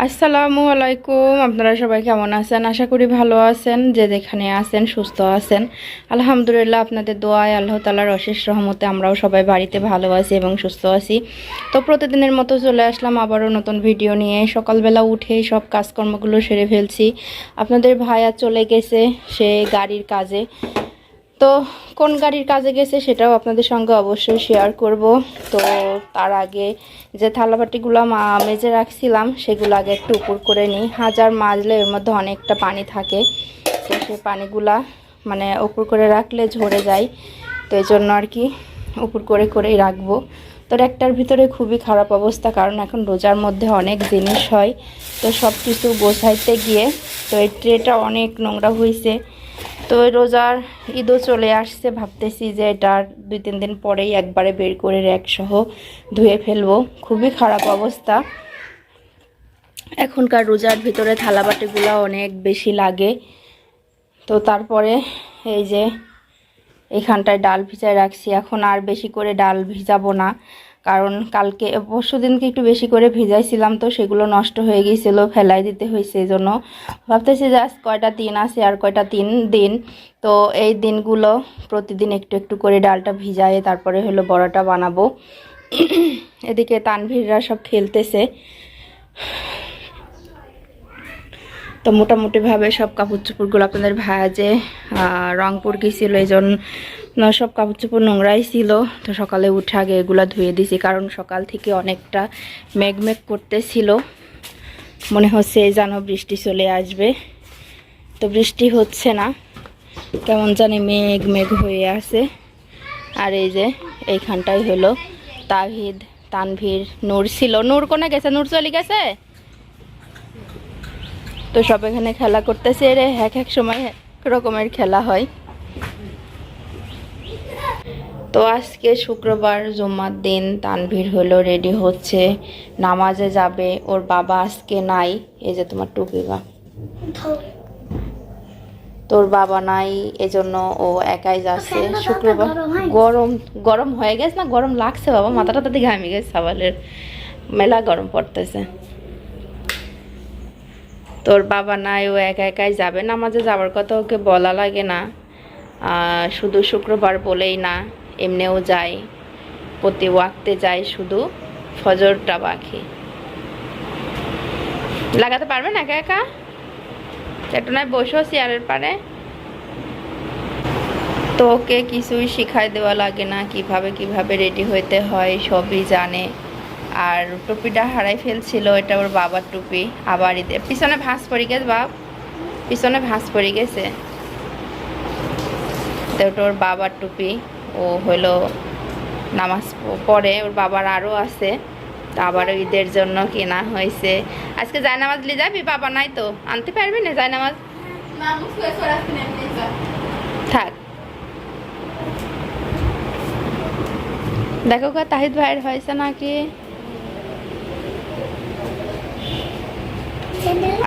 আসসালামু আলাইকুম। আপনারা সবাই কেমন আছেন? আশা করি ভালো আছেন। যে যেখানে আছেন সুস্থ আছেন, আলহামদুলিল্লাহ। আপনাদের দোয়ায় আল্লাহ তাআলার অশেষ রহমতে আমরাও সবাই বাড়িতে ভালো আছি এবং সুস্থ আছি। তো প্রতিদিনের মতো চলে আসলাম আবারও নতুন ভিডিও নিয়ে। সকালবেলা উঠেই সব কাজকর্মগুলো সেরে ফেলছি। আপনাদের ভাইয়া চলে গেছে সে গাড়ির কাজে। তো কোন গাড়ির কাজে গেছে সেটাও আপনাদের সঙ্গে অবশ্যই শেয়ার করব। তো তার আগে যে থালাবাটিগুলো মেজে রাখছিলাম সেগুলো আগে একটু উপর করে নিই। হাজার মাজলে এর মধ্যে অনেকটা পানি থাকে, তো সেই পানিগুলা মানে উপর করে রাখলে ঝরে যায়। তো এই জন্য আর কি উপর করে করেই রাখবো। তো একটার ভিতরে খুবই খারাপ অবস্থা, কারণ এখন রোজার মধ্যে অনেক জিনিস হয়, তো সব কিছু গোছাইতে গিয়ে তো এই ট্রেটা অনেক নোংরা হয়েছে। তো রোজার ঈদও চলে আসছে, ভাবতেছি যে এটার 2-3 দিন পরেই একবারে বের করে র্যাকসহ ধুয়ে ফেলবো। খুবই খারাপ অবস্থা। এখনকার রোজার ভিতরে থালাবাটিগুলো অনেক বেশি লাগে। তো তারপরে এই যে এখানটায় ডাল ভিজায় রাখছি। এখন আর বেশি করে ডাল ভিজাবো না, কারণ কালকে পরশু দিনকে একটু বেশি করে ভিজাইছিলাম, তো সেগুলো নষ্ট হয়ে গিয়েছিলো, ফেলাই দিতে হয়েছে। এই জন্য ভাবতেছি যে আজ কয়টা দিন আছে আর কয়টা 3 দিন, তো এই দিনগুলো প্রতিদিন একটু একটু করে ডালটা ভিজায়ে তারপরে হলো বড়াটা বানাবো। এদিকে তানভীররা সব খেলতেছে। তো মোটামুটিভাবে সব কাপড় চোপড়গুলো আপনাদের ভাইয়া যে রংপুর গিয়েছিল, এই জন্য সব কাপড় চোপড় নোংরাই ছিল। তো সকালে উঠে আগে এগুলো ধুয়ে দিছি, কারণ সকাল থেকে অনেকটা মেঘমেঘ করতেছিল, মনে হচ্ছে যেন বৃষ্টি চলে আসবে। তো বৃষ্টি হচ্ছে না, কেমন জানি মেঘ মেঘ হয়ে আছে। আর এই যে এইখানটাই হলো তাহিদ, তানভীর, নূর ছিল। নূর কোনে গেছে? নূর চলে গেছে। তো সব এখানে খেলা করতেছে। এর এক সময় এক রকমের খেলা হয়। তো আজকে শুক্রবার, জুম্মার দিন। তানভীর হলো রেডি হচ্ছে, নামাজে যাবে। ওর বাবা আজকে নাই। এই যে তোমার টুপি বা তোর বাবা নাই, এজন্য ও একাই যাচ্ছে। শুক্রবার গরম গরম হয়ে গেছে না? গরম লাগছে বাবা, মাথাটা তাতে ঘামে গেছে। সবালের মেলা গরম পড়তেছে। তোর বাবা নাই, ও একা একাই যাবে। নামাজে যাওয়ার কথা ওকে বলা লাগে না, শুধু শুক্রবার বলেই না, এমনিও যায়, প্রতি ওয়াক্তে যায়, শুধু ফজরটা বাকি। লাগাতে পারবে না একা একা? একটু নয় বসো চেয়ারের পারে। তো ওকে কিছুই শিখাই দেওয়া লাগে না, কিভাবে কিভাবে রেডি হইতে হয় সবই জানে। আর টুপিটা হারাই ফেলছিল, এটা ওর বাবার টুপি। আবার পিছনে ভাঁজ পড়ে গেছে বাপ, পিছনে ভাঁজ পড়ে গেছে। তো ওটা ওর বাবার টুপি। ও হলো নামাজ পড়ে, ওর বাবার আরও আছে। তো আবারও ঈদের জন্য কেনা হয়েছে। আজকে জায়নামাজ নিয়ে যাবি? বাবা নাই তো, আনতে পারবি না জায়নামাজ? থাক। দেখো তাহিদ ভাইয়ের হয়েছে নাকি।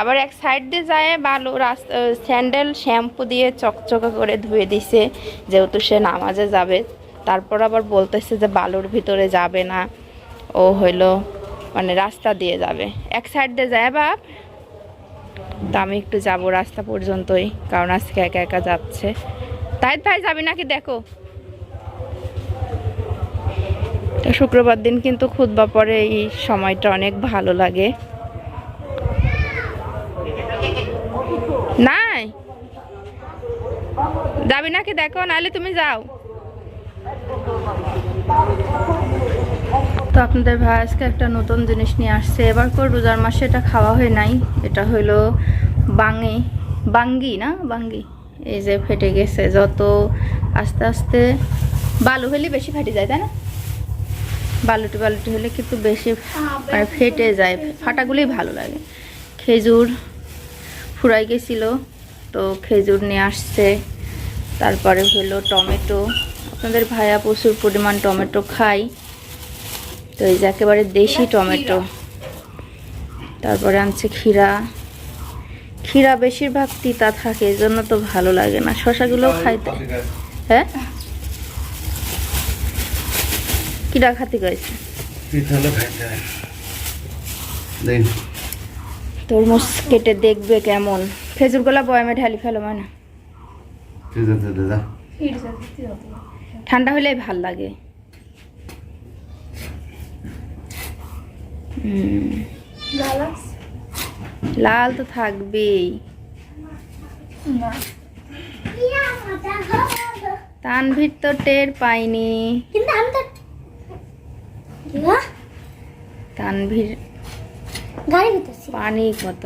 আবার এক সাইড দিয়ে যায় বালু রাস্তা, স্যান্ডেল শ্যাম্পু দিয়ে চকচকে করে ধুয়ে দিছে, যেহেতু সে নামাজে যাবে। তারপর আবার বলতেছে যে বালুর ভিতরে যাবে না, ও হইলো মানে রাস্তা দিয়ে যাবে। এক সাইড দিয়ে যায় বাপ। তো আমি একটু যাব রাস্তা পর্যন্তই, কারণ আজকে একা একা যাচ্ছে। তাহিদ ভাই যাবি নাকি দেখো। তো শুক্রবার দিন কিন্তু খুতবা পরে এই সময়টা অনেক ভালো লাগে। নাই যাবি নাকি দেখো, নাহলে তুমি যাও। তো আপনাদের ভাই আজকে একটা নতুন জিনিস নিয়ে আসছে। এবার করে রোজার মাসে এটা খাওয়া হয় নাই। এটা হলো বাঙ্গি না বাঙ্গি। এই যে ফেটে গেছে, যত আস্তে আস্তে বালু হলে বেশি ফেটে যায়, তাই না? বালুটি হলে কিন্তু বেশি মানে ফেটে যায়, ফাটাগুলোই ভালো লাগে। খেজুর ফুরাই গেছিল, তো খেজুর নিয়ে আসছে। তারপরে হলো টমেটো। আপনাদের ভাইয়া প্রচুর পরিমাণ টমেটো খাই, তো এই যে একেবারে দেশি টমেটো। তারপরে আনছে ক্ষীরা বেশিরভাগ তিতা থাকে, এই জন্য তো ভালো লাগে না। শশাগুলোও খাইতে। হ্যাঁ কিরা খাতি গেছে। তরমুজ কেটে দেখবে কেমন। খেজুরগুলা বয়ামে ঢালি ফেলো মানে ঠান্ডা হলেই ভাল লাগে। লাল তো থাকবেই। তানভীর তো টের পাইনি। তানভীর পানি কত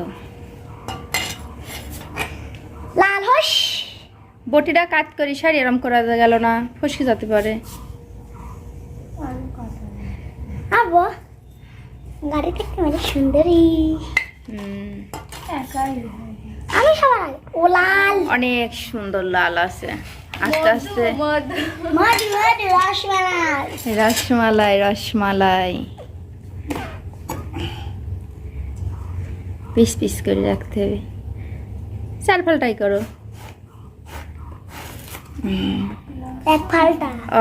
লাল হস বটিটা কাট করি সারি এরম করা গেল না, ফসকে যেতে পারে। গাড়িটা কেমন সুন্দরী। আমি সবাই ও লাল অনেক সুন্দর লাল আছে। আস্তে আস্তে রসমালাই রসমালাই পিস পিস করে রাখতে হবে। চাল ফালটাই করো।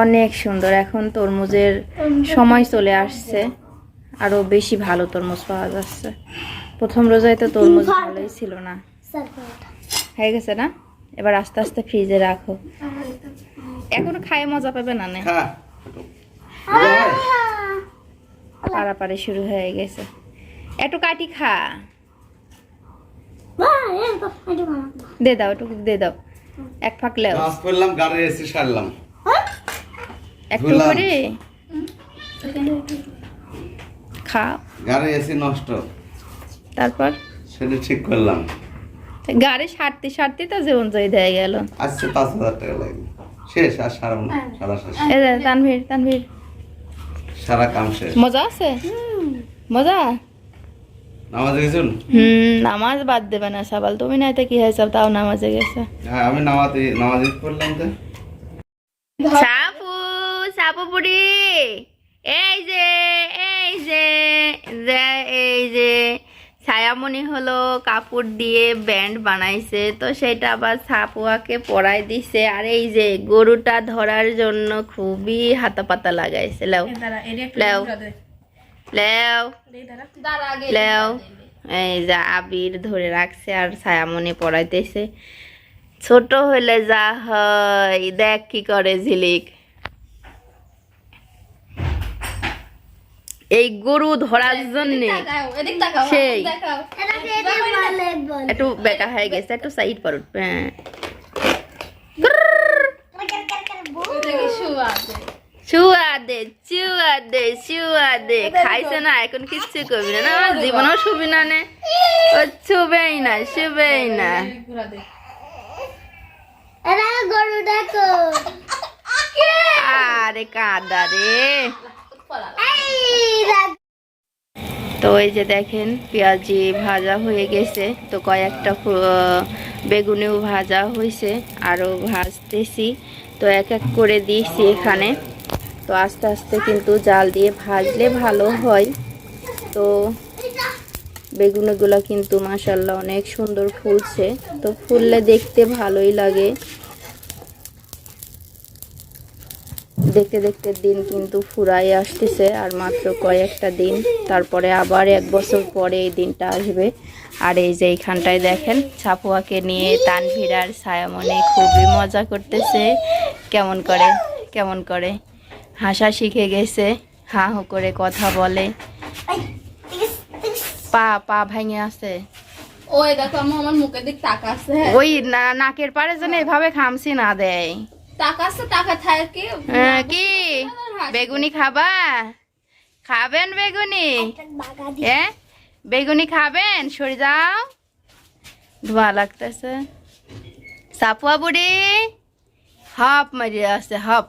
অনেক সুন্দর। এখন তরমুজের সময় চলে আসছে, আরো বেশি ভালো তরমুজ পাওয়া যাচ্ছে। প্রথম রোজায় তো তরমুজ ভালোই ছিল না। হয়ে গেছে না? এবার আস্তে আস্তে ফ্রিজে রাখো। এখনো খায় মজা পাবে না। পাড়াপাড়ি শুরু হয়ে গেছে। একটু কাটি খা। দে দাও, একটু দে দাও। এক ফাঁক লেও একটু করে খা। গাড়ি এসে নষ্ট, তারপর সেটা ঠিক করলাম। গাড়ি সারতে সারতে তো জীবন জয় দেয়া গেল। আজকে 5,000 টাকা লাগবে। শেষ আর সারা শেষ। তানভীর তানভীর সারা কাম শেষ। মজা আছে? মজা। নামাজে গেছুন? নামাজ বাদ দেবে না সাবাল। তুমি না তো কি হয়েছে, তাও নামাজে গেছে। হ্যাঁ, আমি নামাজে পড়লাম তো। সাপু সাপু বুড়ি এই যে এই যে এই যে ছায়ামণি হলো কাপড় দিয়ে ব্যান্ড বানাইছে, তো সেটা আবার সাপুয়াকে পরাই দিছে। আর এই যে গরুটা ধরার জন্য খুবই হাতা পাতা লাগাইছে। লেও লেও লেও লেও এই যে আবির ধরে রাখছে আর ছায়ামণি পরাইতেছে। ছোট হলে যা হয় দেখ কি করে ঝিলিক। এই গরু ধরার জন্য সেই একটু বেকা হয়ে গেছে, একটু সাইড পর উঠবে। চুয়া দে চুয়া দে চুয়া দে। খাইছে না এখন কিচ্ছু করবি না। আমার জীবনেও শুবি না নে, ও ছুবেই না শুবেই না। আরে কাদা রে। তো এই যে দেখেন পেঁয়াজি ভাজা হয়ে গেছে, তো কয়েকটা বেগুনিও ভাজা হয়েছে, আরও ভাজতেছি। তো এক এক করে দিয়েছি এখানে। তো আস্তে আস্তে কিন্তু জাল দিয়ে ভাজলে ভালো হয়। তো বেগুনিগুলো কিন্তু মাশাআল্লাহ অনেক সুন্দর ফুলছে। তো ফুললে দেখতে ভালোই লাগে। দেখতে দেখতে দিন কিন্তু ফুরাই আসতেছে, আর মাত্র কয়েকটা দিন, তারপরে আবার 1 বছর পরে এই দিনটা আসবে। আর এই যে এইখানটায় দেখেন ছাপুয়াকে নিয়ে তানভীর আর ছায়ামণি খুবই মজা করতেছে। কেমন করে হাসা শিখে গেছে, হা হু করে কথা বলে। পা পা ভেঙে আছে। ওই দেখো আমার মুখের দিক তাকাচ্ছে। ওই নাকের পাড়ে যেন এভাবে খামসি না দেয়। তাকাচ্ছে টাকা থাকে কি বেগুনি খাবা? খাবেন বেগুনি? বেগুনি খাবেন? সরে যাও, ধোয়া লাগতেছে। সাপুয়া বুড়ি হাপ মারিয়ে আছে, হাপ।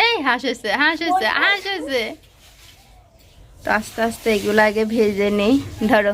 এই হাসেছে হাসেছে হাসেছে। তো আস্তে আস্তে এগুলো আগে ভেজে নেই। ধরো